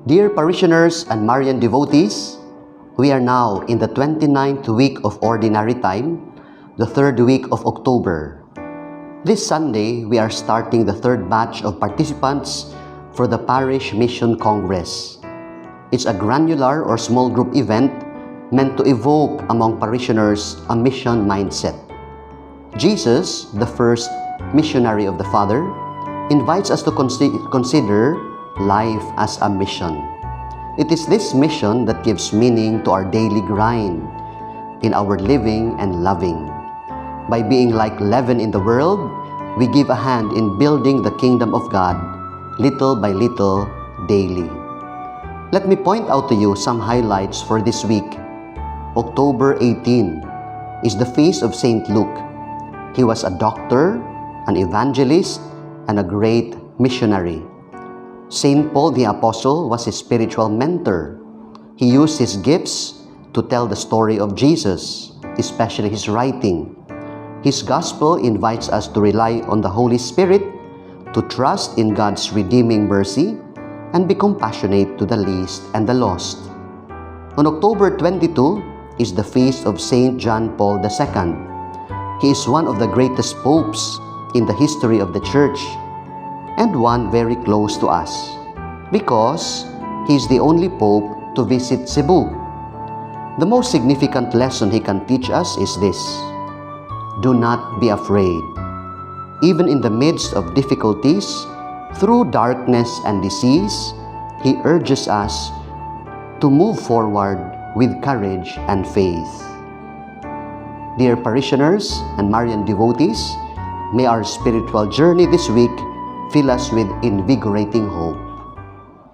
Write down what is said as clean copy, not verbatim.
Dear parishioners and Marian devotees, we are now in the 29th week of Ordinary Time, the third week of October. This Sunday, we are starting the third batch of participants for the Parish Mission Congress. It's a granular or small group event meant to evoke among parishioners a mission mindset. Jesus, the first missionary of the Father, invites us to consider life as a mission. It is this mission that gives meaning to our daily grind in our living and loving. By being like leaven in the world, we give a hand in building the kingdom of God, little by little, daily. Let me point out to you some highlights for this week. October 18 is the feast of Saint Luke. He was a doctor, an evangelist, and a great missionary. Saint Paul the Apostle was his spiritual mentor. He used his gifts to tell the story of Jesus, especially his writing. His gospel invites us to rely on the Holy Spirit, to trust in God's redeeming mercy, and be compassionate to the least and the lost. On October 22 is the feast of Saint John Paul II. He is one of the greatest popes in the history of the Church, and one very close to us, because he is the only Pope to visit Cebu. The most significant lesson he can teach us is this: do not be afraid. Even in the midst of difficulties, through darkness and disease, he urges us to move forward with courage and faith. Dear parishioners and Marian devotees, may our spiritual journey this week fill us with invigorating hope.